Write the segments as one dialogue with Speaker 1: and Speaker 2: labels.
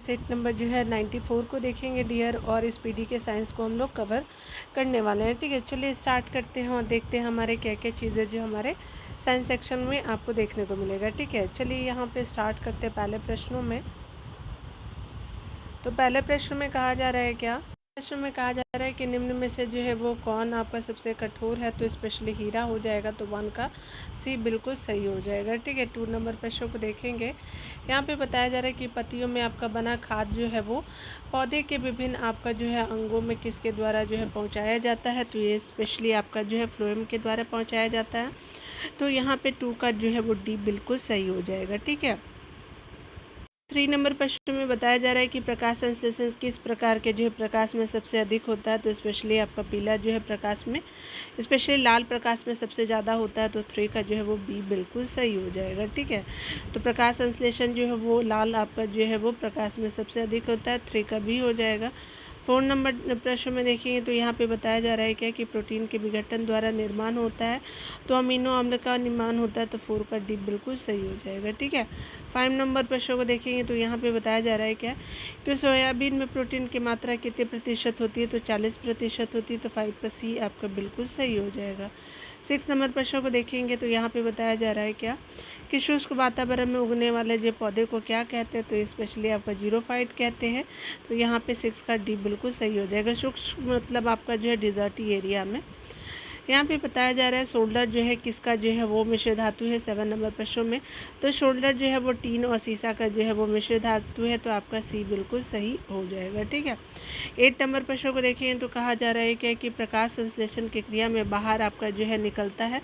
Speaker 1: Set number जो है 94 को देखेंगे डियर, और इस पीडी के साइंस को हम लोग कवर करने वाले हैं। ठीक है, चलिए स्टार्ट करते हैं और देखते हैं हमारे क्या क्या चीज़ें जो हमारे साइंस सेक्शन में आपको देखने को मिलेगा। ठीक है, चलिए यहाँ पे स्टार्ट करते हैं पहले प्रश्नों में। तो पहले प्रश्न में कहा जा रहा है क्या, प्रश्न में कहा जा रहा है कि निम्न में से जो है वो कौन आपका सबसे कठोर है, तो स्पेशली हीरा हो जाएगा, तो 1 का सी बिल्कुल सही हो जाएगा। ठीक है, 2 नंबर प्रश्न को देखेंगे। यहाँ पे बताया जा रहा है कि पत्तियों में आपका बना खाद जो है वो पौधे के विभिन्न आपका जो है अंगों में किसके द्वारा जो है पहुँचाया जाता है, तो ये स्पेशली आपका जो है फ्लोएम के द्वारा पहुँचाया जाता है। तो यहाँ पे 2 का जो है वो डी बिल्कुल सही हो जाएगा। ठीक है, 3 नंबर प्रश्न में बताया जा रहा है कि प्रकाश संश्लेषण किस प्रकार के जो है प्रकाश में सबसे अधिक होता है, तो स्पेशली आपका पीला जो है प्रकाश में, स्पेशली लाल प्रकाश में सबसे ज़्यादा होता है, तो 3 का जो है वो बी बिल्कुल सही हो जाएगा। ठीक है, तो प्रकाश संश्लेषण जो है वो लाल आपका जो है वो प्रकाश में सबसे अधिक होता है, 3 का बी हो जाएगा। 4 नंबर प्रश्न में देखेंगे तो यहाँ पे बताया जा रहा है क्या कि प्रोटीन के विघटन द्वारा निर्माण होता है, तो अमीनो अम्ल का निर्माण होता है, तो 4 का डी बिल्कुल सही हो जाएगा। ठीक है, 5 नंबर प्रश्न को देखेंगे तो यहाँ पे बताया जा रहा है क्या कि सोयाबीन में प्रोटीन की मात्रा कितने प्रतिशत होती है, तो 40% होती है, तो 5 का सी आपका बिल्कुल सही हो जाएगा। 6 नंबर प्रश्न को देखेंगे तो यहाँ पे बताया जा रहा है क्या कि शुष्क वातावरण में उगने वाले जो पौधे को क्या कहते हैं, तो स्पेशली आपका जीरोफाइट कहते हैं, तो यहाँ पे 6 का डी बिल्कुल सही हो जाएगा। शुष्क मतलब आपका जो है डिजर्टी एरिया में। यहाँ पे बताया जा रहा है शोल्डर जो है किसका जो है वो मिश्र धातु है 7 नंबर प्रश्न में, तो शोल्डर जो है वो टीन और सीसा का जो है वो मिश्र धातु है, तो आपका सी बिल्कुल सही हो जाएगा। ठीक है, 8 नंबर प्रश्न को देखें तो कहा जा रहा है क्या कि प्रकाश संश्लेषण की क्रिया में बाहर आपका जो है निकलता है,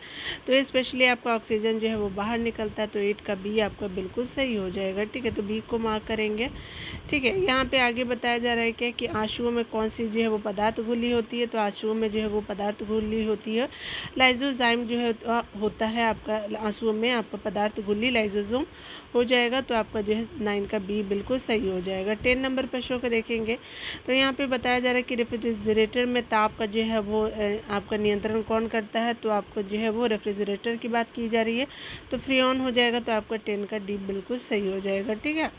Speaker 1: तो स्पेशली आपका ऑक्सीजन जो है वो बाहर निकलता है, तो 8 का बी आपका बिल्कुल सही हो जाएगा। ठीक है, तो बी को मार्क करेंगे। ठीक है, यहाँ पे आगे बताया जा रहा है क्या कि आंसुओं में कौन सी जो है वो पदार्थ घुली होती है, तो आंसुओं में जो है वो पदार्थ घुली होती है लाइजोजाइम जो है होता है आपका आंसुओं में आपका पदार्थ घुली लाइजोजोम हो जाएगा, तो आपका जो है 9 का बी बिल्कुल सही हो जाएगा। 10 नंबर प्रश्नों को देखेंगे तो यहाँ पे बताया जा रहा है कि रेफ्रिजरेटर में ताप का जो है वो आपका नियंत्रण कौन करता है, तो आपको जो है वो रेफ्रिजरेटर की बात की जा रही है, तो फ्रीऑन हो जाएगा, तो आपका 10 का डी बिल्कुल सही हो जाएगा। ठीक है,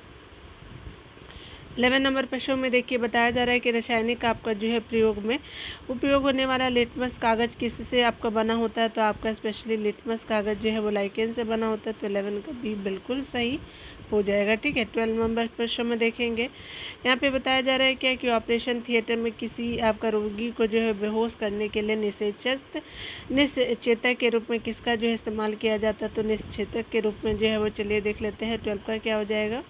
Speaker 1: 11 नंबर प्रश्न में देखिए बताया जा रहा है कि रासायनिक आपका जो है प्रयोग में उपयोग होने वाला लिटमस कागज़ किससे आपका बना होता है, तो आपका स्पेशली लिटमस कागज़ जो है वो लाइकेन से बना होता है, तो 11 का बी बिल्कुल सही हो जाएगा। ठीक है, 12 नंबर प्रश्न में देखेंगे यहाँ पे बताया जा रहा है क्या कि ऑपरेशन थिएटर में किसी आपका रोगी को जो है बेहोश करने के लिए निश्चेतक के रूप में किसका जो है इस्तेमाल किया जाता है, तो निश्चेतक के रूप में जो है वो चलिए देख लेते हैं 12 का क्या हो जाएगा।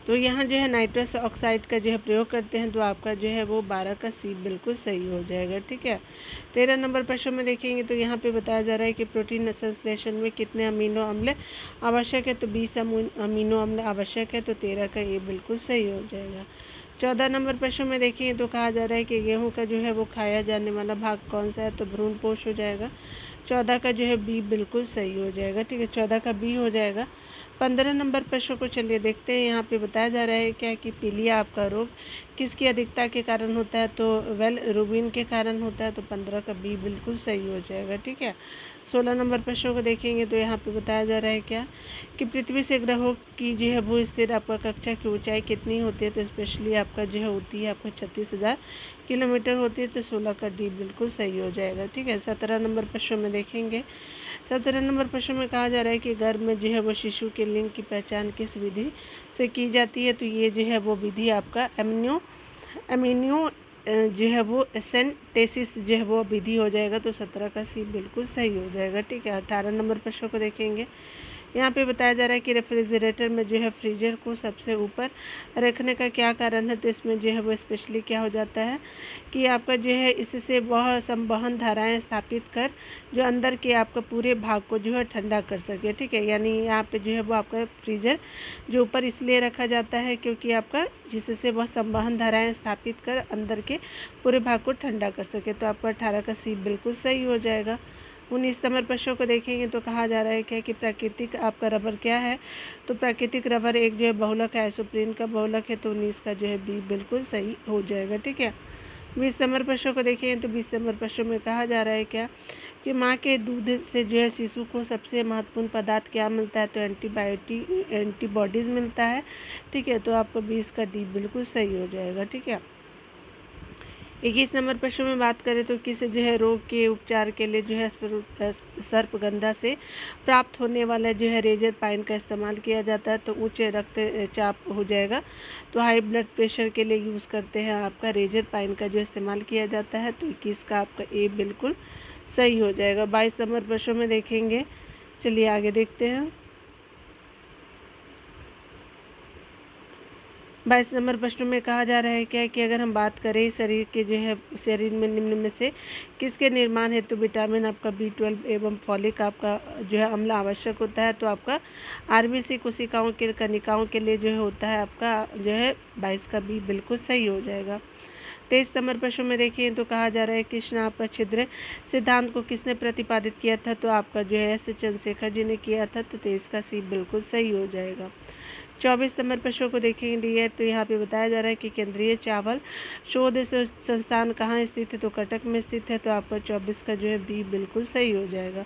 Speaker 1: तो यहाँ जो है नाइट्रस ऑक्साइड का जो है प्रयोग करते हैं, तो आपका जो है वो 12 का सी बिल्कुल सही हो जाएगा। ठीक है, 13 नंबर प्रश्न में देखेंगे तो यहाँ पे बताया जा रहा है कि प्रोटीन संश्लेषण में कितने अमीनो अम्ल आवश्यक है, तो 20 अमीनो अम्ल आवश्यक है, तो 13 का ये बिल्कुल सही हो जाएगा। 14 नंबर प्रश्न में देखेंगे तो कहा जा रहा है कि गेहूँ का जो है वो खाया जाने वाला भाग कौन सा है, तो भ्रूणपोष हो जाएगा, 14 का जो है बी बिल्कुल सही हो जाएगा। ठीक है, 14 का बी हो जाएगा। 15 नंबर प्रश्न को चलिए देखते हैं। यहाँ पे बताया जा रहा है क्या कि पीलिया आपका रोग किसकी अधिकता के कारण होता है, तो वेल रूबिन के कारण होता है, तो 15 का बी बिल्कुल सही हो जाएगा। ठीक है, 16 नंबर प्रश्न को देखेंगे तो यहाँ पे बताया जा रहा है क्या कि पृथ्वी से ग्रहों की जो है भू स्थिर आपका कक्षा की ऊंचाई कितनी होती है, तो स्पेशली आपका जो है होती है आपका 36,000 किलोमीटर होती है, तो 16 का डी बिल्कुल सही हो जाएगा। ठीक है, 17 नंबर प्रश्न में देखेंगे 17 नंबर प्रश्न में कहा जा रहा है कि गर्भ में जो है वो शिशु के लिंग की पहचान किस विधि से की जाती है, तो ये जो है वो विधि आपका एमिनियो जो है वो एसेंटेसिस जो है वो विधि हो जाएगा, तो 17 का सी बिल्कुल सही हो जाएगा। ठीक है, 18 नंबर प्रश्न को देखेंगे। यहाँ पे बताया जा रहा है कि रेफ्रिजरेटर में जो है फ्रीजर को सबसे ऊपर रखने का क्या कारण है, तो इसमें जो है वो स्पेशली क्या हो जाता है कि आपका जो है इससे वह संवहन धाराएं स्थापित कर जो अंदर के आपका पूरे भाग को जो है ठंडा कर सके। ठीक है, यानी यहाँ पे जो है वो आपका फ्रीजर जो ऊपर इसलिए रखा जाता है क्योंकि आपका जिससे वह संवहन धाराएं स्थापित कर अंदर के पूरे भाग को ठंडा कर सके, तो आपका 18 का सी बिल्कुल सही हो जाएगा। 19 नंबर प्रश्नों को देखेंगे तो कहा जा रहा है क्या कि प्राकृतिक आपका रबर क्या है, तो प्राकृतिक रबर एक जो है बहुलक है, आइसोप्रीन का बहुलक है, तो 19 का जो है बी बिल्कुल सही हो जाएगा। ठीक है, 20 नंबर प्रश्नों को देखेंगे तो 20 नंबर प्रश्नों में कहा जा रहा है क्या कि माँ के दूध से जो है शिशु को सबसे महत्वपूर्ण पदार्थ क्या मिलता है, तो एंटीबॉडीज़ मिलता है। ठीक है, तो आपका 20 का डी बिल्कुल सही हो जाएगा। ठीक है, 21 नंबर प्रश्न में बात करें तो किस जो है रोग के उपचार के लिए जो है सर्पगंधा से प्राप्त होने वाला जो है रेजर पाइन का इस्तेमाल किया जाता है, तो उच्च रक्तचाप हो जाएगा। तो हाई ब्लड प्रेशर के लिए यूज़ करते हैं आपका रेजर पाइन का जो इस्तेमाल किया जाता है, तो 21 का आपका ए बिल्कुल सही हो जाएगा। 22 नंबर प्रश्न में देखेंगे, चलिए आगे देखते हैं। 22 नंबर प्रश्न में कहा जा रहा है क्या कि अगर हम बात करें शरीर में निम्न में से किसके निर्माण हेतु विटामिन आपका B12 एवं फॉलिक आपका जो है अम्ल आवश्यक होता है, तो आपका RBC कोशिकाओं के कनिकाओं के लिए जो है होता है आपका जो है 22 का बी बिल्कुल सही हो जाएगा। 23 नंबर प्रश्न में देखिए तो कहा जा रहा है कृष्ण आपका छिद्र सिद्धांत को किसने प्रतिपादित किया था, तो आपका जो है S चंद्रशेखर जी ने किया था, तो 23 का सी बिल्कुल सही हो जाएगा। 24 नंबर प्रश्नों को देखेंगे तो यहाँ पे बताया जा रहा है कि केंद्रीय चावल शोध संस्थान कहाँ स्थित है, तो कटक में स्थित है, तो आपका 24 का जो है बी बिल्कुल सही हो जाएगा।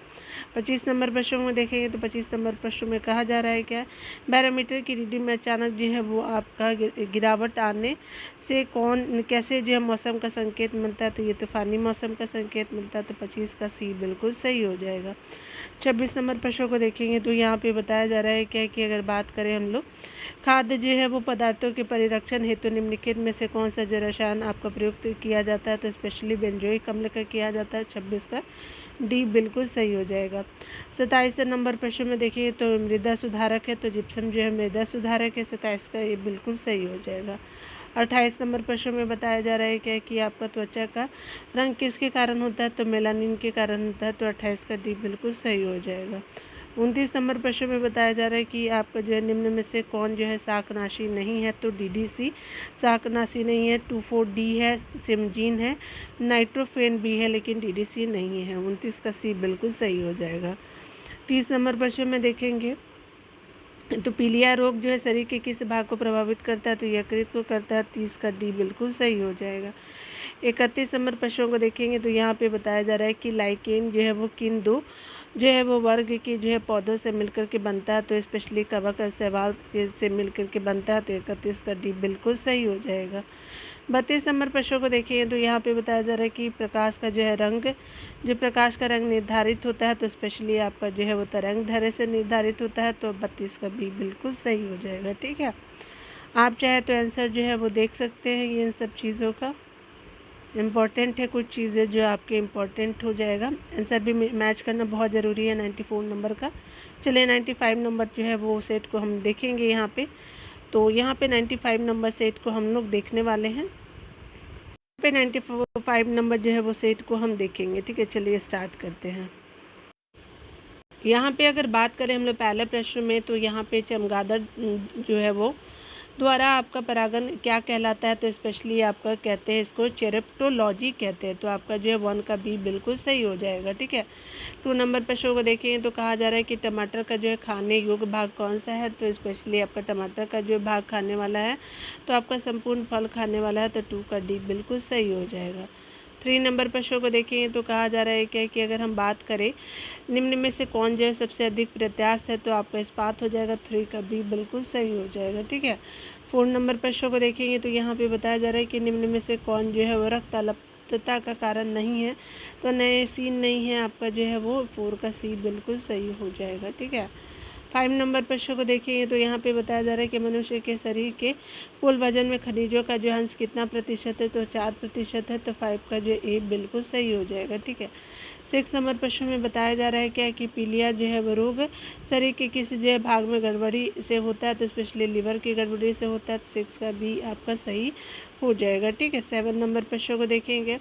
Speaker 1: 25 नंबर प्रश्नों में देखेंगे तो 25 नंबर प्रश्न में कहा जा रहा है क्या बैरोमीटर की रीडिंग में अचानक जो है वो आपका गिरावट आने से कैसे जो है मौसम का संकेत मिलता है, तो ये तूफानी मौसम का संकेत मिलता है, तो 25 का सी बिल्कुल सही हो जाएगा। 26 नंबर प्रश्नों को देखेंगे तो यहाँ पे बताया जा रहा है क्या कि अगर बात करें हम लोग खाद्य जो है वो पदार्थों के परिरक्षण हेतु निम्नलिखित में से कौन सा रसायन आपका प्रयुक्त किया जाता है, तो स्पेशली बेंजोइक अम्ल का किया जाता है, 26 का डी बिल्कुल सही हो जाएगा। 27 नंबर प्रश्न में देखिए तो मृदा सुधारक है, तो जिप्सम जो है मृदा सुधारक है, 27 का ये बिल्कुल सही हो जाएगा। 28 नंबर प्रश्न में बताया जा रहा है क्या कि आपका त्वचा का रंग किसके कारण होता है, तो मेलानिन के कारण होता है, तो 28 का डी बिल्कुल सही हो जाएगा। 29 नंबर प्रश्न में बताया जा रहा है कि आपका जो है निम्न में से कौन जो है शाकनाशी नहीं है, तो DDC शाकनाशी नहीं है, 2,4-D है, सिमजीन है, नाइट्रोफेन भी है, लेकिन DDC नहीं है। 29 का सी बिल्कुल सही हो जाएगा। 30 नंबर प्रश्न में देखेंगे तो पीलिया रोग जो है शरीर के किस भाग को प्रभावित करता है, तो यकृत को करता है, 30 का डी बिल्कुल सही हो जाएगा। 31 नंबर प्रश्नों को देखेंगे तो यहाँ पे बताया जा रहा है कि लाइकेन जो है वो किन दो जो है वो वर्ग के जो है पौधों से मिलकर के बनता है, तो स्पेशली कवक और शैवाल से मिलकर के बनता है, तो 31 का डी बिल्कुल सही हो जाएगा। 32 नंबर प्रश्नों को देखिए तो यहाँ पे बताया जा रहा है कि प्रकाश का जो है रंग जो प्रकाश का रंग निर्धारित होता है, तो स्पेशली आपका जो है वो तरंग दैर्ध्य से निर्धारित होता है, तो 32 का बी बिल्कुल सही हो जाएगा। ठीक है, आप चाहे तो आंसर जो है वो देख सकते हैं, ये इन सब चीज़ों का इम्पॉर्टेंट है, कुछ चीज़ें जो आपके इम्पॉर्टेंट हो जाएगा। आंसर भी मैच करना बहुत ज़रूरी है 94 नंबर का। चलिए 95 नंबर जो है वो सेट को हम देखेंगे यहाँ पे, तो यहाँ पे 95 नंबर सेट को हम लोग देखने वाले हैं। यहाँ पे 95 नंबर जो है वो सेट को हम देखेंगे। ठीक है, चलिए स्टार्ट करते हैं। यहाँ पे अगर बात करें हम लोग पहले प्रश्न में, तो यहाँ पे चमगादड़ जो है वो द्वारा आपका परागण क्या कहलाता है, तो स्पेशली आपका कहते हैं इसको चेरेप्टोलॉजी कहते हैं, तो आपका जो है 1 का बी बिल्कुल सही हो जाएगा। ठीक है, 2 नंबर प्रश्नों को देखेंगे तो कहा जा रहा है कि टमाटर का जो है खाने योग्य भाग कौन सा है, तो स्पेशली आपका टमाटर का जो भाग खाने वाला है, तो आपका संपूर्ण फल खाने वाला है, तो 2 का डी बिल्कुल सही हो जाएगा। 3 नंबर प्रश्नों को देखेंगे तो कहा जा रहा है क्या कि अगर हम बात करें निम्न में से कौन जो है सबसे अधिक प्रत्यास्थ है, तो आपका इस्पात हो जाएगा, 3 का बी बिल्कुल सही हो जाएगा। ठीक है, 4 नंबर प्रश्नों को देखेंगे तो यहाँ पे बताया जा रहा है कि निम्न में से कौन जो है वो रक्त अल्पता का कारण नहीं है, तो नए सीन नहीं है, आपका जो है वो 4 का सी बिल्कुल सही हो जाएगा। ठीक है, 5 नंबर प्रश्न को देखेंगे तो यहाँ पे बताया जा रहा है कि मनुष्य के शरीर के कुल वजन में खनिजों का जो अंश कितना प्रतिशत है, तो 4% है, तो 5 का जो ए बिल्कुल सही हो जाएगा। ठीक है, 6 नंबर प्रश्न में बताया जा रहा है क्या कि पीलिया जो है वो रोग शरीर के किसी जो है भाग में गड़बड़ी से होता है, तो स्पेशली लिवर की गड़बड़ी से होता है, तो 6 का भी आपका सही हो जाएगा। ठीक है, 7 नंबर प्रश्न को देखेंगे।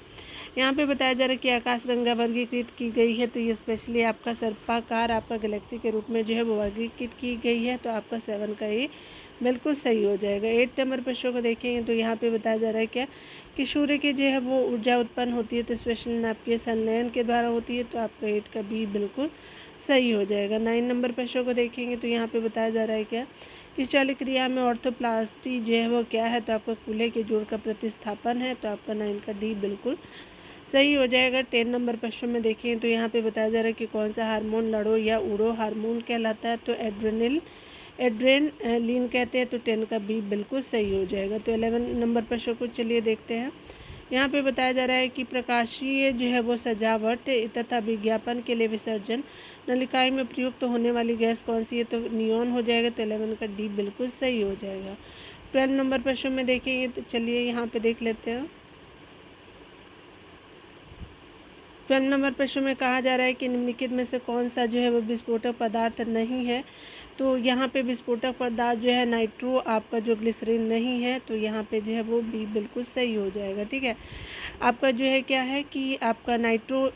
Speaker 1: यहाँ पे बताया जा रहा है कि आकाशगंगा वर्गीकृत की गई है, तो ये स्पेशली आपका सर्पाकार आपका गैलेक्सी के रूप में जो है वो वर्गीकृत की गई है, तो आपका 7 का ये बिल्कुल सही हो जाएगा। 8 नंबर प्रश्नों को देखेंगे तो यहाँ पे बताया जा रहा है क्या कि सूर्य की जो है वो ऊर्जा उत्पन्न होती है, तो स्पेशली नाभिकीय संलयन के द्वारा होती है, तो आपका 8 का बी बिल्कुल सही हो जाएगा। 9 नंबर प्रश्नों को देखेंगे तो यहाँ पे बताया जा रहा है क्या कि शल्य क्रिया में ऑर्थोप्लास्टी जो है वो क्या है, तो आपका कूल्हे के जोड़ का प्रतिस्थापन है, तो आपका 9 का डी बिल्कुल सही हो जाएगा। 10 नंबर प्रश्न में देखें तो यहाँ पे बताया जा रहा है कि कौन सा हार्मोन लड़ो या उड़ो हार्मोन कहलाता है, तो एड्रेनलिन कहते हैं, तो 10 का बी बिल्कुल सही हो जाएगा। तो 11 नंबर प्रश्न को चलिए देखते हैं। यहाँ पे बताया जा रहा है कि प्रकाशीय जो है वो सजावट तथा विज्ञापन के लिए विसर्जन नलिकाएं में प्रयुक्त होने वाली गैस कौन सी है, तो नियॉन हो जाएगा। तो 11 का डी बिल्कुल सही हो जाएगा। 12 नंबर प्रश्न में देखेंगे तो चलिए यहाँ पे देख लेते हैं। 12 नंबर प्रश्न में कहा जा रहा है कि निम्नलिखित में से कौन सा जो है वो विस्फोटक पदार्थ नहीं है, तो यहाँ पे विस्फोटक पदार्थ जो है नाइट्रो आपका जो ग्लिसरीन नहीं है, तो यहाँ पे जो है वो बी बिल्कुल सही हो जाएगा। ठीक है, आपका जो है क्या है कि आपका नाइट्रो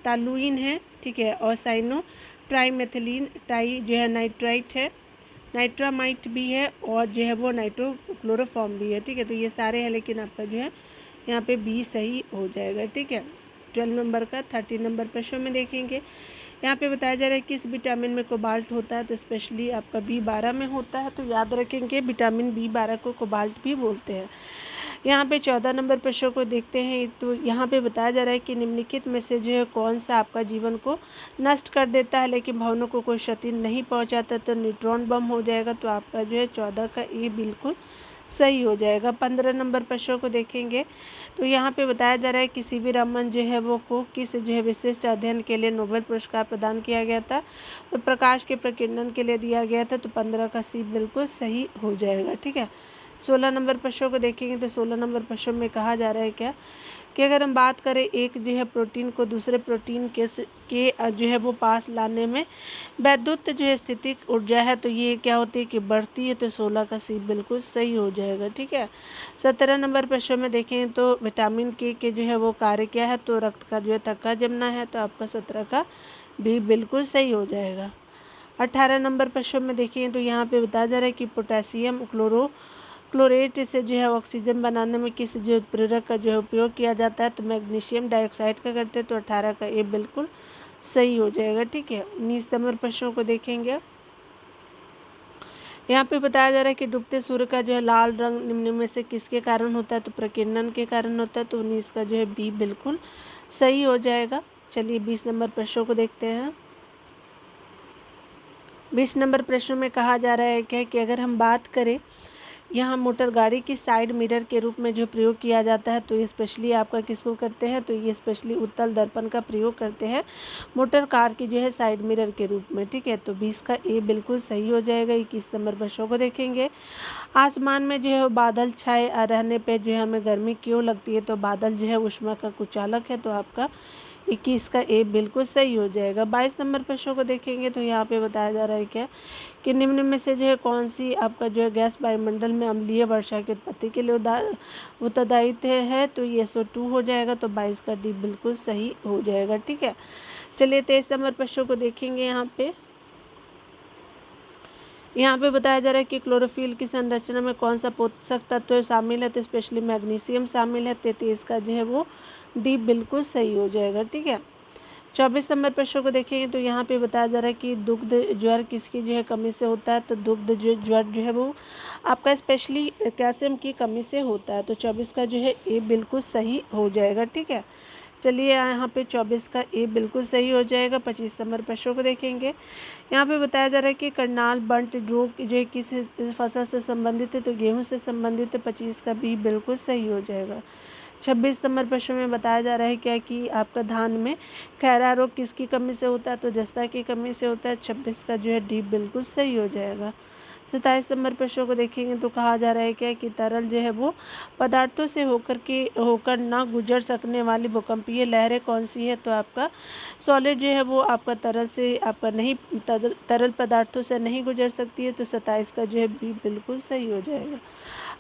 Speaker 1: तालुइन है, ठीक है, और साइनो ट्राईमेथिलीन टाई जो है नाइट्राइट है, नाइट्रामाइट भी है, और जो है वो नाइट्रोक्लोरोफॉर्म भी है। ठीक है, तो ये सारे हैं, लेकिन आपका जो है यहाँ पे बी सही हो जाएगा। ठीक है, 12 नंबर का 13 नंबर प्रश्न में देखेंगे। यहाँ पे बताया जा रहा है किस विटामिन में कोबाल्ट होता है, तो स्पेशली आपका B12 में होता है, तो याद रखेंगे विटामिन B12 को कोबाल्ट भी बोलते हैं। यहाँ पे 14 नंबर प्रश्न को देखते हैं। तो यहाँ पे बताया जा रहा है कि निम्नलिखित में से जो है कौन सा आपका जीवन को नष्ट कर देता है लेकिन भवनों को कोई क्षति नहीं पहुँचाता, तो न्यूट्रॉन बम हो जाएगा। तो आपका जो है 14 का ए बिल्कुल सही हो जाएगा। 15 नंबर प्रश्न को देखेंगे तो यहाँ पे बताया जा रहा है कि CV रामन जो है वो को किस जो है विशिष्ट अध्ययन के लिए नोबेल पुरस्कार प्रदान किया गया था, तो प्रकाश के प्रकीर्णन के लिए दिया गया था। तो 15 का सी बिल्कुल सही हो जाएगा। ठीक है, 16 नंबर प्रश्न को देखेंगे तो 16 नंबर प्रश्न में कहा जा रहा है क्या कि अगर हम बात करें एक जो है प्रोटीन को दूसरे प्रोटीन के जो है वो पास लाने में वैद्युत जो है स्थितिक ऊर्जा है, तो ये क्या होती है कि बढ़ती है। तो 16 का सी बिल्कुल सही हो जाएगा। ठीक है, 17 नंबर प्रश्न में देखें तो विटामिन के जो है वो कार्य क्या है, तो रक्त का जो है थक्का जमना है, तो आपका 17 का भी बिल्कुल सही हो जाएगा। 18 नंबर प्रश्न में देखें तो यहाँ पे बताया जा रहा है कि पोटेशियम क्लोरेट से जो है ऑक्सीजन बनाने में किस जो उत्प्रेरक का जो है उपयोग किया जाता है, तो मैग्नीशियम डाइऑक्साइड का करते हैं। तो 18 का ए बिल्कुल सही हो जाएगा। ठीक है, 19 नंबर प्रश्नों को देखेंगे। यहाँ पे बताया जा रहा है कि डूबते सूर्य का जो है लाल रंग निम्न में से किसके कारण होता है, तो प्रकीर्णन के कारण होता है। तो 19 का जो है बी बिल्कुल सही हो जाएगा। चलिए 20 नंबर प्रश्नों को देखते हैं। 20 नंबर प्रश्न में कहा जा रहा है क्या कि अगर हम बात करें यहाँ मोटर गाड़ी की साइड मिरर के रूप में जो प्रयोग किया जाता है, तो ये स्पेशली आपका किसको करते हैं, तो ये स्पेशली उत्तल दर्पण का प्रयोग करते हैं मोटर कार की जो है साइड मिरर के रूप में। ठीक है, तो 20 का ए बिल्कुल सही हो जाएगा। 21 नंबर प्रश्नों को देखेंगे। आसमान में जो है बादल छाए रहने पर जो है हमें गर्मी क्यों लगती है, तो बादल जो है ऊष्मा का कुचालक है। तो आपका 21 का ए बिल्कुल सही हो जाएगा। 22 नंबर प्रश्नों को देखेंगे तो यहाँ पे बताया जा रहा है क्या कि निम्न में से जो है कौन सी आपका जो है गैस वायुमंडल में अम्लीय वर्षा की उत्पत्ति के लिए उत्तरदायित्व है, तो ये SO2 हो जाएगा। तो 22 का डी बिल्कुल सही हो जाएगा। ठीक है, चलिए 23 नंबर प्रश्नों को देखेंगे। यहाँ पे बताया जा रहा है कि क्लोरोफिल की संरचना में कौन सा पोषक तत्व शामिल है, तो स्पेशली मैग्नीशियम शामिल है। 33 का जो है वो डी बिल्कुल सही हो जाएगा। ठीक है, 24 नंबर प्रश्न को देखेंगे तो यहाँ पे बताया जा रहा है कि दुग्ध ज्वर किसकी जो है कमी से होता है, तो दुग्ध ज्वर जो है वो आपका स्पेशली कैल्शियम की कमी से होता है। तो 24 का जो है ए बिल्कुल सही हो जाएगा। ठीक है, चलिए यहाँ पे 24 का ए बिल्कुल सही हो जाएगा। 25 नंबर प्रश्नों को देखेंगे। यहाँ पे बताया जा रहा है कि करनाल बंट रोग जो है किस फसल से संबंधित है, तो गेहूँ से संबंधित है। 25 का बी बिल्कुल सही हो जाएगा। 26 नंबर प्रश्न में बताया जा रहा है क्या कि आपका धान में खैरा रोग किसकी कमी से होता है, तो जस्ता की कमी से होता है। 26 का जो है डी बिल्कुल सही हो जाएगा। 27 नंबर प्रश्नों को देखेंगे तो कहा जा रहा है क्या कि तरल जो है वो पदार्थों से होकर ना गुजर सकने वाली भूकंपीय लहरें कौन सी है, तो आपका सॉलिड जो है वो आपका तरल से आपका नहीं तरल पदार्थों से नहीं गुजर सकती है। तो 27 का जो है बी बिल्कुल सही हो जाएगा।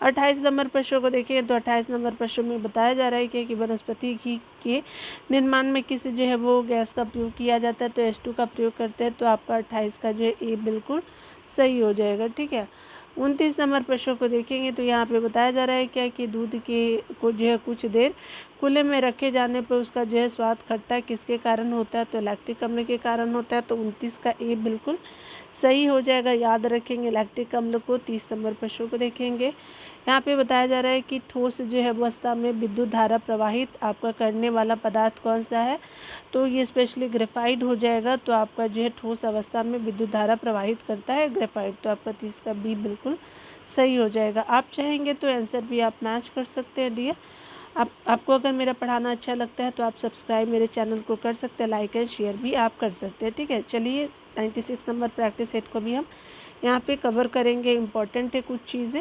Speaker 1: 28 नंबर प्रश्न को देखें तो 28 नंबर प्रश्न में बताया जा रहा है कि वनस्पति घी के निर्माण में किस जो है वो गैस का प्रयोग किया जाता है, तो H2 का प्रयोग करते हैं। तो आपका 28 का जो है ए बिल्कुल सही हो जाएगा। ठीक है, 29 नंबर प्रश्न को देखेंगे तो यहाँ पे बताया जा रहा है क्या कि दूध के को जो है कुछ देर खुले में रखे जाने पर उसका जो है स्वाद खट्टा किसके कारण होता है, तो लैक्टिक अम्ल के कारण होता है। तो 29 का ए बिल्कुल सही हो जाएगा। याद रखेंगे लैक्टिक अम्ल को। 30 नंबर प्रश्न को देखेंगे। यहाँ पे बताया जा रहा है कि ठोस जो है अवस्था में विद्युत धारा प्रवाहित आपका करने वाला पदार्थ कौन सा है, तो ये स्पेशली ग्रेफाइट हो जाएगा। तो आपका जो है ठोस अवस्था में विद्युत धारा प्रवाहित करता है ग्रेफाइट, तो आपका 30 का बी बिल्कुल सही हो जाएगा। आप चाहेंगे तो आंसर भी आप मैच कर सकते हैं डियर। आपको अगर मेरा पढ़ाना अच्छा लगता है तो आप सब्सक्राइब मेरे चैनल को कर सकते हैं, लाइक एंड शेयर भी आप कर सकते हैं, ठीक है। चलिए 96 नंबर प्रैक्टिस सेट को भी हम यहाँ पे कवर करेंगे। इम्पॉर्टेंट है कुछ चीज़ें।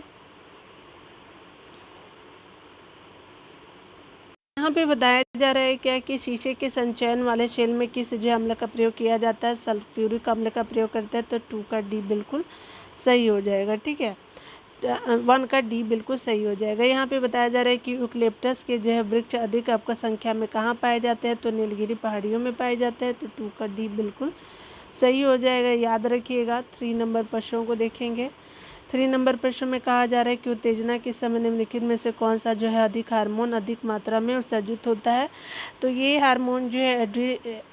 Speaker 1: यहाँ पे बताया जा रहा है क्या कि शीशे के संचयन वाले शेल में किस जो अम्ल का प्रयोग किया जाता है, सल्फ्यूरिक अम्ल का प्रयोग करते हैं, तो 2 का डी बिल्कुल सही हो जाएगा, ठीक है। 1 का डी बिल्कुल सही हो जाएगा। यहाँ पे बताया जा रहा है कि यूकलिप्टस के जो है वृक्ष अधिक आपका संख्या में कहाँ पाए जाते हैं, तो नीलगिरी पहाड़ियों में पाए जाते हैं, तो 2 का डी बिल्कुल सही हो जाएगा। याद रखिएगा। 3 नंबर प्रश्नों को देखेंगे। 3 नंबर प्रश्न में कहा जा रहा है कि उत्तेजना के समय निम्नलिखित में से कौन सा जो है अधिक हार्मोन अधिक मात्रा में उत्सर्जित होता है, तो ये हार्मोन जो है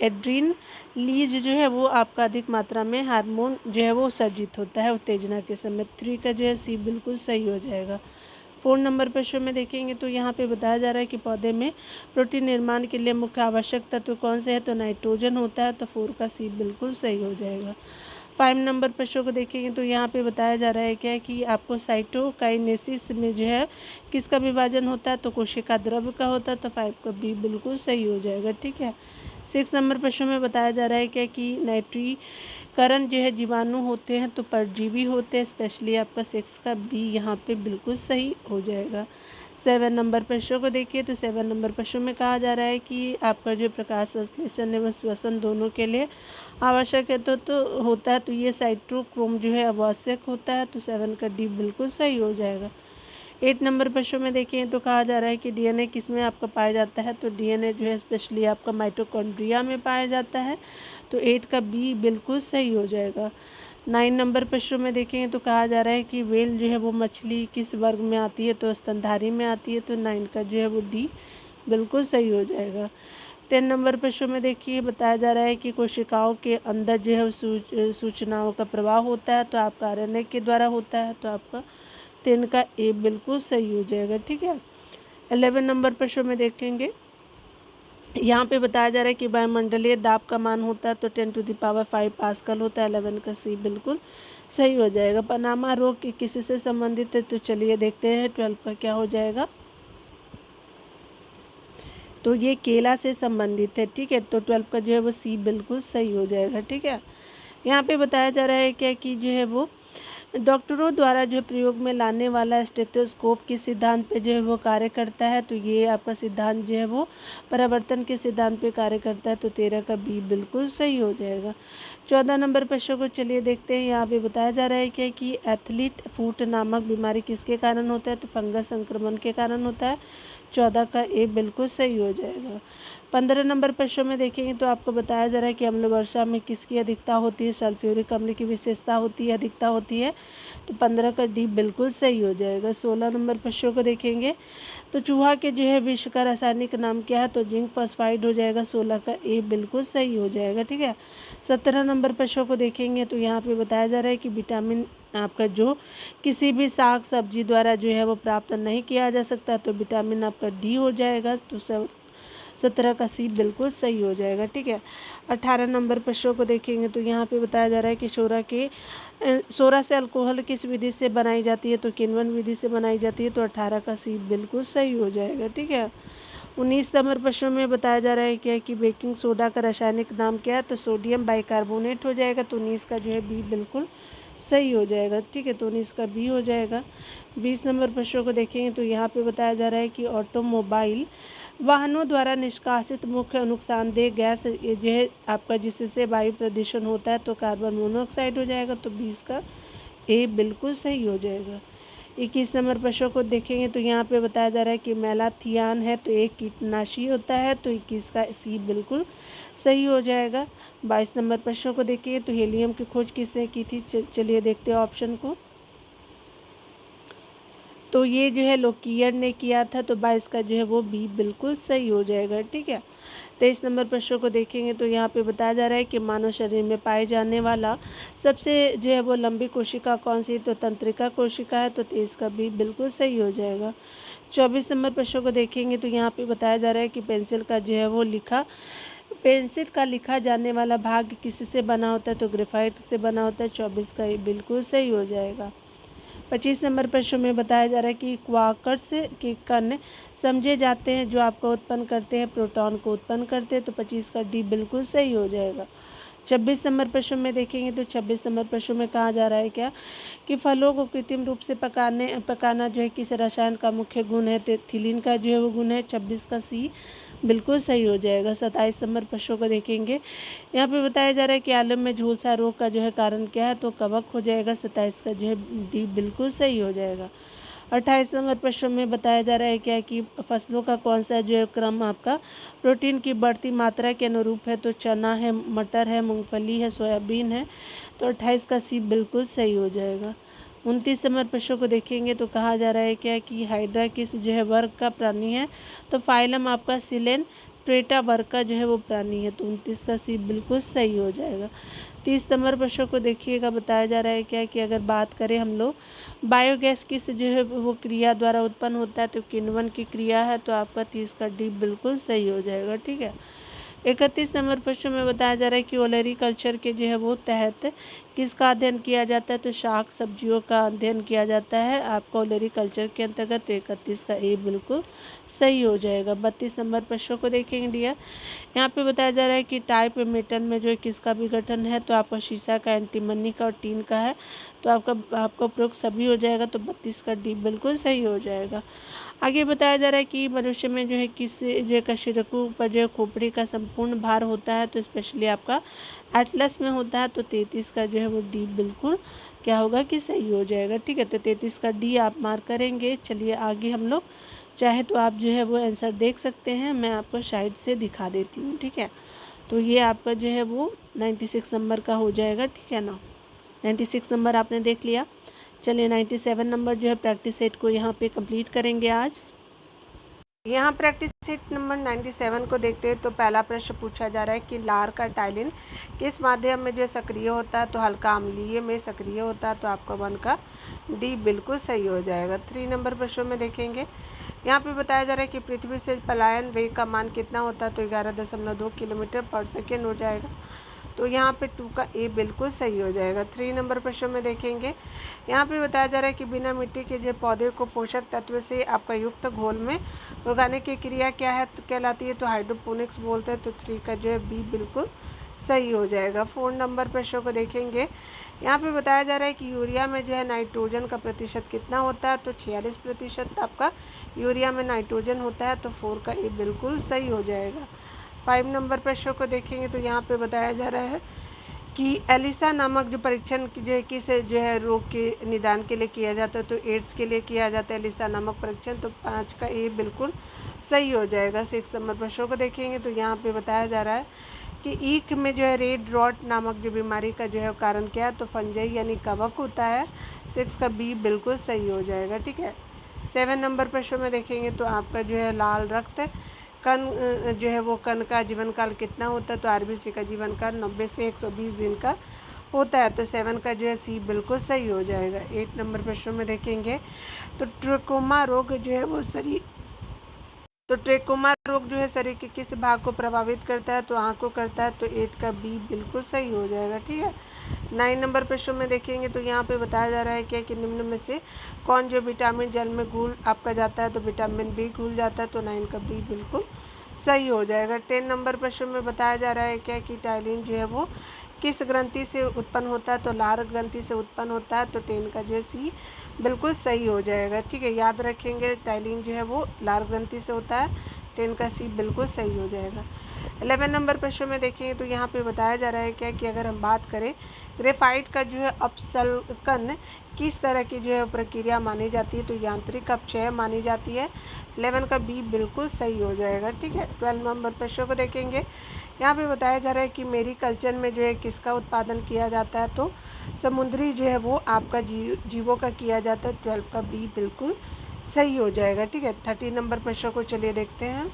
Speaker 1: एड्रीनलीज जो है वो आपका अधिक मात्रा में हार्मोन जो है वो उत्सर्जित होता है उत्तेजना के समय। 3 का जो है सी बिल्कुल सही हो जाएगा। 4 नंबर प्रश्न में देखेंगे तो यहाँ पे बताया जा रहा है कि पौधे में प्रोटीन निर्माण के लिए मुख्य आवश्यक तत्व कौन से है, तो नाइट्रोजन होता है, तो 4 का सी बिल्कुल सही हो जाएगा। 5 नंबर प्रश्नों को देखेंगे तो यहाँ पे बताया जा रहा है क्या कि आपको साइटोकाइनेसिस में जो है किसका विभाजन होता है, तो कोशिका द्रव्य का होता है, तो 5 का बी बिल्कुल सही हो जाएगा, ठीक है। 6 नंबर प्रश्न में बताया जा रहा है क्या कि नाइट्रीकरण जो है जीवाणु होते हैं, तो परजीवी होते हैं, स्पेशली आपका 6 का बी यहाँ पे बिल्कुल सही हो जाएगा। 7 नंबर प्रश्न को देखिए तो 7 नंबर प्रश्न में कहा जा रहा है कि आपका जो प्रकाश संश्लेषण एवं श्वसन दोनों के लिए आवश्यक है तो होता है, तो ये साइटोक्रोम जो है आवश्यक होता है, तो 7 का डी बिल्कुल सही हो जाएगा। 8 नंबर प्रश्न में देखिए तो कहा जा रहा है कि डीएनए किस में आपका पाया जाता है, तो डीएनए जो है स्पेशली आपका माइटोकॉन्ड्रिया में पाया जाता है, तो 8 का बी बिल्कुल सही हो जाएगा। 9 नंबर प्रश्न में देखेंगे तो कहा जा रहा है कि व्हेल जो है वो मछली किस वर्ग में आती है, तो स्तनधारी में आती है, तो 9 का जो है वो डी बिल्कुल सही हो जाएगा। 10 नंबर प्रश्न में देखिए बताया जा रहा है कि कोशिकाओं के अंदर जो है सूचनाओं का प्रवाह होता है, तो आपका आरएनए के द्वारा होता है, तो आपका 10 का ए बिल्कुल सही हो जाएगा, ठीक है। 11 नंबर प्रश्न में देखेंगे यहाँ पे बताया जा रहा है कि वायुमंडलीय दाब का मान होता है, तो 10⁵ पास्कल होता है, 11 का सी बिल्कुल सही हो जाएगा। पनामा रोग किसी से संबंधित है, तो चलिए देखते हैं 12 का क्या हो जाएगा, तो ये केला से संबंधित है, ठीक है, तो 12 का जो है वो सी बिल्कुल सही हो जाएगा, ठीक है। यहाँ पे बताया जा रहा है क्या कि जो है वो डॉक्टरों द्वारा जो प्रयोग में लाने वाला स्टेथोस्कोप किस सिद्धांत पे जो है वो कार्य करता है, तो ये आपका सिद्धांत जो है वो परावर्तन के सिद्धांत पे कार्य करता है, तो 13 का बी बिल्कुल सही हो जाएगा। 14 नंबर प्रश्न को चलिए देखते हैं। यहाँ पे बताया जा रहा है क्या कि एथलीट फुट नामक बीमारी किसके कारण होता है, तो फंगस संक्रमण के कारण होता है, 14 का ए बिल्कुल सही हो जाएगा। 15 नंबर प्रश्न में देखेंगे तो आपको बताया जा रहा है कि अम्ल वर्षा में किसकी अधिकता होती है, सल्फ्यूरिक अम्ल की विशेषता होती है, अधिकता होती है, तो 15 का डी बिल्कुल सही हो जाएगा। 16 नंबर प्रश्नों को देखेंगे तो चूहा के जो है विष का रासायनिक नाम क्या है, तो जिंक फॉस्फाइड हो जाएगा, 16 का ए बिल्कुल सही हो जाएगा, ठीक है। 17 नंबर प्रश्नों को देखेंगे तो यहाँ पे बताया जा रहा है कि विटामिन आपका जो किसी भी साग सब्जी द्वारा जो है वो प्राप्त नहीं किया जा सकता, तो विटामिन आपका डी हो जाएगा, तो 17 का सी बिल्कुल सही हो जाएगा, ठीक है। 18 नंबर प्रश्नों को देखेंगे तो यहाँ पे बताया जा रहा है कि सोरा से अल्कोहल किस विधि से बनाई जाती है, तो किण्वन विधि से बनाई जाती है, तो 18 का सी बिल्कुल सही हो जाएगा, ठीक है। 19 नंबर प्रश्न में बताया जा रहा है क्या कि बेकिंग सोडा का रासायनिक नाम क्या है, तो सोडियम बाइकार्बोनेट हो जाएगा, तो 19 का जो है बी बिल्कुल सही हो जाएगा, ठीक है, तो 19 का बी हो जाएगा। 20 नंबर प्रश्नों को देखेंगे तो यहाँ पे बताया जा रहा है कि ऑटोमोबाइल वाहनों द्वारा निष्कासित मुख्य नुकसानदेह गैस जो है आपका जिससे वायु प्रदूषण होता है, तो कार्बन मोनोऑक्साइड हो जाएगा, तो 20 का ए बिल्कुल सही हो जाएगा। 21 नंबर प्रश्न को देखेंगे तो यहाँ पे बताया जा रहा है कि मेलाथियान है तो एक कीटनाशी होता है, तो 21 का सी बिल्कुल सही हो जाएगा। 22 नंबर प्रश्न को देखिए तो हीलियम की खोज किसने की थी, चलिए देखते हैं ऑप्शन को। तो ये जो है लोकियर ने किया था, तो 22 का जो है वो बी बिल्कुल सही हो जाएगा। ठीक है, 23 नंबर प्रश्न को देखेंगे तो यहाँ पे बताया जा रहा है कि मानव शरीर में पाए जाने वाला सबसे जो है वो लंबी कोशिका कौन सी, तो तंत्रिका कोशिका है, तो 23 का बी बिल्कुल सही हो जाएगा। 24 नंबर प्रश्न को देखेंगे तो यहाँ पे बताया जा रहा है कि पेंसिल का लिखा जाने वाला भाग किससे बना होता है, तो ग्रेफाइट से बना होता है। 24 का ये बिल्कुल सही हो जाएगा। 25 नंबर प्रश्न में बताया जा रहा है कि क्वार्क्स के कण समझे जाते हैं जो आपको उत्पन्न करते हैं, प्रोटॉन को उत्पन्न करते हैं, तो 25 का डी बिल्कुल सही हो जाएगा। 26 नंबर प्रश्न में देखेंगे तो 26 नंबर प्रश्न में कहा जा रहा है क्या कि फलों को कृत्रिम रूप से पकाना जो है किस रसायन का मुख्य गुण है, तो थिलीन का जो है वो गुण है। 26 का सी बिल्कुल सही हो जाएगा। 27 नंबर प्रश्नों को देखेंगे, यहाँ पे बताया जा रहा है कि आलम में झुलसा रोग का जो है कारण क्या है, तो कवक हो जाएगा। 27 का जो है डी बिल्कुल सही हो जाएगा। 28 नंबर प्रश्न में बताया जा रहा है क्या कि फसलों का कौन सा जो है क्रम आपका प्रोटीन की बढ़ती मात्रा के अनुरूप है, तो चना है, मटर है, मूंगफली है, सोयाबीन है, तो 28 का सी बिल्कुल सही हो जाएगा। 29 नंबर प्रश्न को देखेंगे तो कहा जा रहा है क्या कि हाइड्रा किस जो है वर्ग का प्राणी है, तो फाइलम आपका सिलेन ट्रेटा वर्ग का जो है वो प्राणी है, तो 29 का सी बिल्कुल सही हो जाएगा। 30 नंबर प्रश्न को देखिएगा, बताया जा रहा है क्या कि अगर बात करें हम लोग बायोगैस किस जो है वो क्रिया द्वारा उत्पन्न होता है, तो किण्वन की क्रिया है, तो आपका 30 का डी बिल्कुल सही हो जाएगा। ठीक है, 31 नंबर प्रश्न में बताया जा रहा है कि ओलेरी कल्चर के जो है वो तहत किसका अध्ययन किया जाता है, तो शाक सब्जियों का अध्ययन किया जाता है आपका ओलेरी कल्चर के अंतर्गत, तो 31 का ए बिल्कुल सही हो जाएगा। 32 नंबर प्रश्नों को देखेंगे डियर, यहाँ पे बताया जा रहा है कि टाइप मेटल में जो है किसका विघटन है, तो आपका शीशा का, एंटीमनी का और टीन का है, तो आपका उपयोग सभी हो जाएगा, तो 32 का डी बिल्कुल सही हो जाएगा। आगे बताया जा रहा है कि मनुष्य में जो है किस जो है कशेरुकी पर जो है खोपड़ी का संपूर्ण भार होता है, तो स्पेशली आपका एटलस में होता है, तो 33 का जो है वो डी बिल्कुल क्या होगा कि सही हो जाएगा। ठीक है, तो 33 का डी आप मार्क करेंगे। चलिए आगे हम लोग चाहे तो आप जो है वो आंसर देख सकते हैं, मैं आपको साइड से दिखा देती हूँ। ठीक है, तो ये आपका जो है वो 96 नंबर का हो जाएगा। ठीक है ना, 96 नंबर आपने देख लिया। चलिए 97 नंबर जो है प्रैक्टिस सेट को यहाँ पे कंप्लीट करेंगे आज। यहाँ प्रैक्टिस सेट नंबर 97 को देखते हैं तो पहला प्रश्न पूछा जा रहा है कि लार का टाइलिन किस माध्यम में जो सक्रिय होता है, तो हल्का अम्लीय में सक्रिय होता है, तो आपका 1 का डी बिल्कुल सही हो जाएगा। 3 नंबर प्रश्न में देखेंगे, यहाँ पे बताया जा रहा है कि पृथ्वी से पलायन वेग का मान कितना होता है, तो 11.2 किलोमीटर पर सेकेंड हो जाएगा, तो यहाँ पे 2 का ए बिल्कुल सही हो जाएगा। 3 नंबर प्रश्न में देखेंगे, यहाँ पे बताया जा रहा है कि बिना मिट्टी के जो पौधे को पोषक तत्व से आपका युक्त घोल में उगाने की क्रिया क्या है, तो कहलाती है, तो हाइड्रोपोनिक्स बोलते हैं, तो 3 का जो है बी बिल्कुल सही हो जाएगा। 4 नंबर प्रश्न को देखेंगे, यहाँ पे बताया जा रहा है कि यूरिया में जो है नाइट्रोजन का प्रतिशत कितना होता है, तो 46% आपका यूरिया में नाइट्रोजन होता है, तो 4 का ए बिल्कुल सही हो जाएगा। 5 नंबर प्रश्न को देखेंगे तो यहाँ पे बताया जा रहा है कि एलिसा नामक जो परीक्षण जो है किस जो है रोग के निदान के लिए किया जाता है, तो एड्स के लिए किया जाता है एलिसा नामक परीक्षण, तो 5 का ए बिल्कुल सही हो जाएगा। 6 नंबर प्रश्नों को देखेंगे तो यहाँ पे बताया जा रहा है कि ईख में जो है रेड रॉट नामक जो बीमारी का जो है कारण क्या है, तो फंजाई यानी कवक होता है। 6 का बी बिल्कुल सही हो जाएगा। ठीक है, 7 नंबर प्रश्न में देखेंगे तो आपका जो है लाल रक्त कण जो है वो कण का जीवन काल कितना होता है, तो आरबीसी का जीवन काल 90 से 120 दिन का होता है, तो 7 का जो है सी बिल्कुल सही हो जाएगा। 8 नंबर प्रश्न में देखेंगे तो ट्रेकोमा रोग जो है वो ट्रेकोमा रोग जो है शरीर के किस भाग को प्रभावित करता है, तो आँख को करता है, तो 8 का बी बिल्कुल सही हो जाएगा। ठीक है, 9 नंबर प्रश्न में देखेंगे तो यहाँ पे बताया जा रहा है क्या कि निम्न में से कौन जो विटामिन जल में घुल आपका जाता है, तो विटामिन बी घुल जाता है, तो 9 का बी बिल्कुल सही हो जाएगा। 10 नंबर प्रश्न में बताया जा रहा है क्या कि टाइलिन जो है वो किस ग्रंथि से उत्पन्न होता है, तो लार ग्रंथि से उत्पन्न होता है, तो 10 का जो है सी बिल्कुल सही हो जाएगा। ठीक है, याद रखेंगे टाइलिन जो है वो लार ग्रंथि से होता है, 10 का सी बिल्कुल सही हो जाएगा। 11 नंबर प्रश्न में देखेंगे तो यहाँ पे बताया जा रहा है क्या कि अगर हम बात करें ग्रेफाइट का जो है अपसल्कन किस तरह की जो है प्रक्रिया मानी जाती है, तो यांत्रिक अपक्षय मानी जाती है। 11 का बी बिल्कुल सही हो जाएगा। ठीक है, 12 नंबर प्रश्न को देखेंगे, यहाँ पे बताया जा रहा है कि मेरी कल्चर में जो है किसका उत्पादन किया जाता है, तो समुद्री जो है वो आपका जीवों का किया जाता है। 12 का बी बिल्कुल सही हो जाएगा। ठीक है, 30 नंबर प्रश्न को चलिए देखते हैं।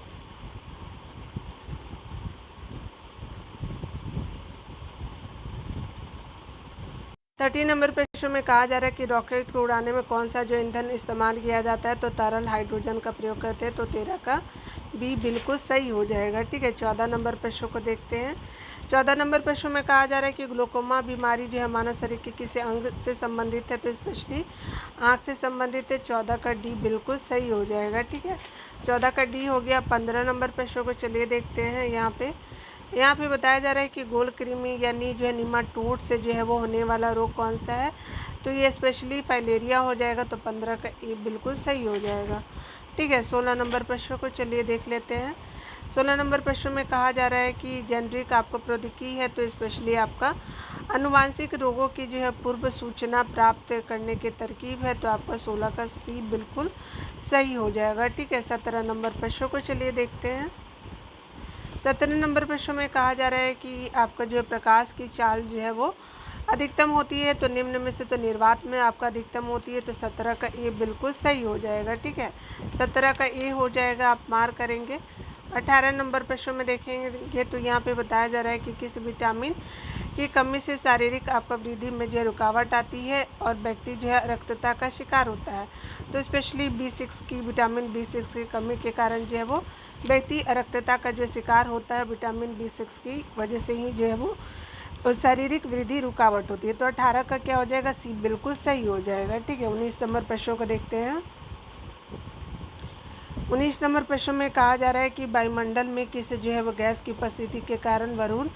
Speaker 1: 30 नंबर प्रश्न में कहा जा रहा है कि रॉकेट को उड़ाने में कौन सा जो ईंधन इस्तेमाल किया जाता है, तो तरल हाइड्रोजन का प्रयोग करते हैं। तो 13 का बी बिल्कुल सही हो जाएगा। ठीक है, 14 नंबर प्रश्न को देखते हैं। 14 नंबर प्रश्न में कहा जा रहा है कि ग्लूकोमा बीमारी जो है मानव शरीर के किसी अंग से संबंधित है, तो स्पेशली आँख से संबंधित है। 14 का डी बिल्कुल सही हो जाएगा। ठीक है, 14 का डी हो गया। 15 नंबर प्रश्न को चलिए देखते हैं। यहाँ पे बताया जा रहा है कि गोल कृमि यानी जो है निमाटोड से जो है वो होने वाला रोग कौन सा है, तो ये स्पेशली फाइलेरिया हो जाएगा। तो 15 का ए बिल्कुल सही हो जाएगा। ठीक है, 16 नंबर प्रश्न को चलिए देख लेते हैं। 16 नंबर प्रश्न में कहा जा रहा है कि जेनरिक आपको प्रौद्योगिकी है, तो स्पेशली आपका आनुवांशिक रोगों की जो है पूर्व सूचना प्राप्त करने की तरकीब है। तो आपका 16 का सी बिल्कुल सही हो जाएगा। ठीक है, 17 नंबर प्रश्न को चलिए देखते हैं। 17 नंबर प्रश्न में कहा जा रहा है कि आपका जो है प्रकाश की चाल जो है वो अधिकतम होती है, तो निम्न में से तो निर्वात में आपका अधिकतम होती है। तो 17 का ए बिल्कुल सही हो जाएगा। ठीक है, 17 का ए हो जाएगा, आप मार्क करेंगे। 18 नंबर प्रश्न में देखेंगे तो यहाँ पे बताया जा रहा है कि किस विटामिन की कमी से शारीरिक आपका वृद्धि में जो है रुकावट आती है और व्यक्ति जो है रक्तता का शिकार होता है। तो स्पेशली B6 की विटामिन B6 की कमी के कारण जो है वो व्यक्ति रक्तता का जो शिकार होता है। विटामिन B6 की वजह से ही जो है वो शारीरिक वृद्धि रुकावट होती है। तो 18 का क्या हो जाएगा, सी बिल्कुल सही हो जाएगा। ठीक है, 19 नंबर प्रश्नों को देखते हैं। 19 नंबर प्रश्न में कहा जा रहा है कि वायुमंडल में किस जो है वो गैस की उपस्थिति के कारण वरुण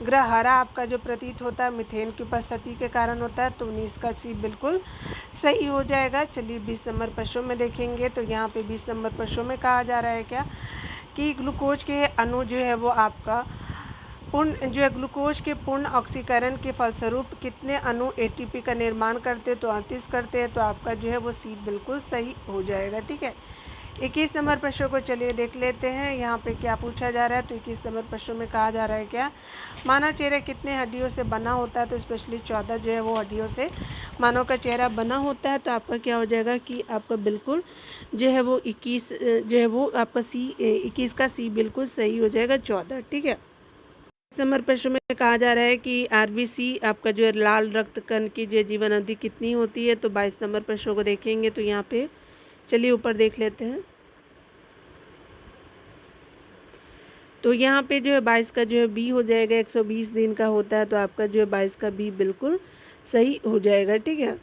Speaker 1: ग्रह हरा आपका जो प्रतीत होता है, मिथेन की उपस्थिति के कारण होता है। तो 19 का सी बिल्कुल सही हो जाएगा। चलिए 20 नंबर प्रश्नों में देखेंगे। तो यहाँ पे 20 नंबर प्रश्नों में कहा जा रहा है क्या कि ग्लूकोज के अणु जो है वो आपका पूर्ण जो है ग्लूकोज के पूर्ण ऑक्सीकरण के फलस्वरूप कितने अणु ATP का निर्माण करते हैं, तो 38 करते हैं। तो आपका जो है वो सी बिल्कुल सही हो जाएगा। ठीक है, 21 नंबर प्रश्न को चलिए देख लेते हैं। यहाँ पे क्या पूछा जा रहा है, तो 21 नंबर प्रश्न में कहा जा रहा है क्या मानव चेहरा कितने हड्डियों से बना होता है, तो स्पेशली 14 जो है वो हड्डियों से मानव का चेहरा बना होता है। तो आपका क्या हो जाएगा कि आपका बिल्कुल जो है वो 21 जो है वो आपका सी 21 का सी बिल्कुल सही हो जाएगा 14। ठीक है, नंबर प्रश्न में कहा जा रहा है कि RBC आपका जो है लाल रक्त कण की जो जीवन अवधि कितनी होती है। तो 22 नंबर प्रश्नों को देखेंगे। तो यहाँ पे चलिए ऊपर देख लेते हैं। तो यहाँ पे जो है 22 का जो है बी हो जाएगा, 120 दिन का होता है। तो आपका जो है 22 का बी बिल्कुल सही हो जाएगा। ठीक है,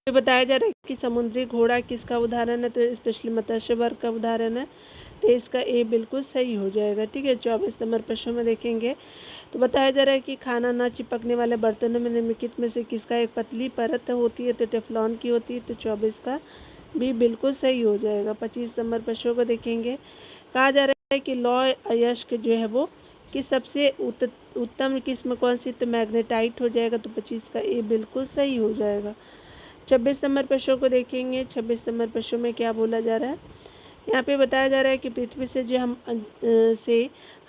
Speaker 1: ये बताया जा रहा है कि समुद्री घोड़ा किसका उदाहरण है, तो स्पेशली मत्स्य वर्ग का उदाहरण है। तो इसका ए बिल्कुल सही हो जाएगा। ठीक है, 24 नंबर प्रश्न में देखेंगे। तो बताया जा रहा है कि खाना न चिपकने वाले बर्तनों में निम्नलिखित में से किसका एक पतली परत होती है, तो टेफ्लॉन की होती है। तो 24 का भी बिल्कुल सही हो जाएगा। 25 नंबर प्रश्नों को देखेंगे। कहा जा रहा है कि लौ अयस्क जो है वो कि सबसे उत्तम किस्म कौन सी, तो मैग्नेटाइट हो जाएगा। तो 25 का ए बिल्कुल सही हो जाएगा। 26 नंबर प्रश्नों को देखेंगे। 26 नंबर प्रश्नों में क्या बोला जा रहा है, यहाँ पे बताया जा रहा है कि पृथ्वी से जो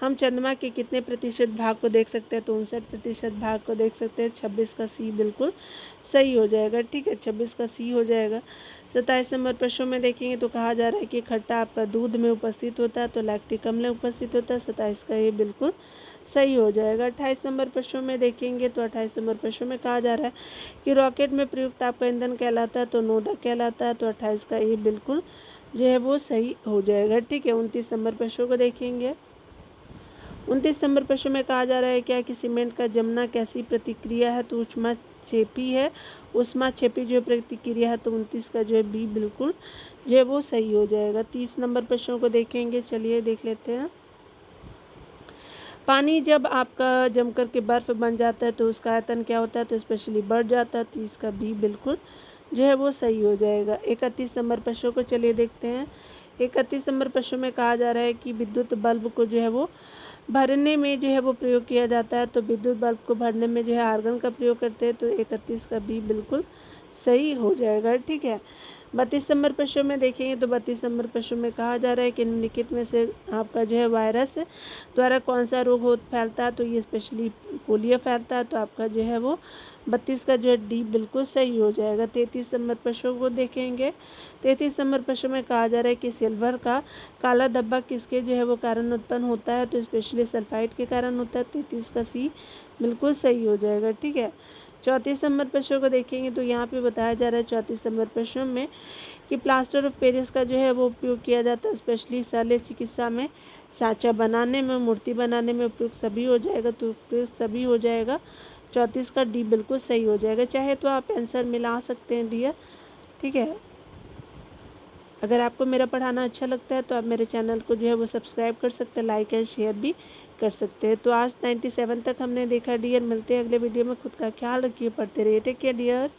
Speaker 1: हम चंद्रमा के कितने प्रतिशत भाग को देख सकते हैं, तो 59% भाग को देख सकते हैं। 26 का सी बिल्कुल सही हो जाएगा। ठीक है, 26 का सी हो जाएगा। 27 नंबर प्रश्नों में देखेंगे तो कहा जा रहा है कि खट्टा आपका दूध में उपस्थित होता है, तो लैक्टिक अम्ल में उपस्थित होता है। 27 का ये बिल्कुल सही हो जाएगा। 28 नंबर प्रश्नों में देखेंगे तो 28 नंबर प्रश्नों में कहा जा रहा है कि रॉकेट में प्रयुक्त आपका ईंधन कहलाता है, तो नोदक कहलाता है। तो 28 का ये बिल्कुल जो है वो सही हो जाएगा। ठीक है, 29 नंबर प्रश्नों को देखेंगे। 29 नंबर प्रश्न में कहा जा रहा है क्या कि सीमेंट का जमना कैसी प्रतिक्रिया है, तो ऊष्माक्षेपी है। ऊष्माक्षेपी जो प्रतिक्रिया है, तो 29 का जो है बी बिल्कुल जो है वो सही हो जाएगा। 30 नंबर प्रश्नों को देखेंगे। चलिए देख लेते हैं। पानी जब आपका जम कर के बर्फ़ बन जाता है, तो उसका आयतन क्या होता है, तो स्पेशली बढ़ जाता है। 30 का बी बिल्कुल जो है वो सही हो जाएगा। 31 नंबर प्रश्नों को चलिए देखते हैं। 31 नंबर प्रश्न में कहा जा रहा है कि विद्युत बल्ब को जो है वो भरने में जो है वो प्रयोग किया जाता है, तो विद्युत बल्ब को भरने में जो है आर्गन का प्रयोग करते हैं। तो 31 का बी बिल्कुल सही हो जाएगा। ठीक है, 32 नंबर प्रश्न में देखेंगे तो 32 नंबर प्रश्न में कहा जा रहा है कि निम्नलिखित में से आपका जो है वायरस द्वारा कौन सा रोग हो फैलता है, तो ये स्पेशली पोलियो फैलता है। तो आपका जो है वो 32 का जो है डी बिल्कुल सही हो जाएगा। 33 नंबर प्रश्न को देखेंगे। 33 नंबर प्रश्न में कहा जा रहा है कि सिल्वर का काला धब्बा किसके जो है वो कारण उत्पन्न होता है, तो स्पेशली सल्फाइड के कारण होता है। 33 का सी बिल्कुल सही हो जाएगा। ठीक है, 34 नंबर प्रश्न को देखेंगे तो यहाँ पे बताया जा रहा है 34 नंबर प्रश्न में कि प्लास्टर ऑफ पेरिस का जो है वो उपयोग किया जाता है स्पेशली शल्य चिकित्सा में, सांचा बनाने में, मूर्ति बनाने में उपयोग सभी हो जाएगा, तो उपयोग सभी हो जाएगा। 34 का डी बिल्कुल सही हो जाएगा। चाहे तो आप आंसर मिला सकते हैं डियर। ठीक है, अगर आपको मेरा पढ़ाना अच्छा लगता है तो आप मेरे चैनल को जो है वो सब्सक्राइब कर सकते हैं, लाइक एंड शेयर भी कर सकते हैं। तो आज 97 तक हमने देखा डियर। मिलते हैं अगले वीडियो में। खुद का ख्याल रखिए, पढ़ते रहिए। Take care dear.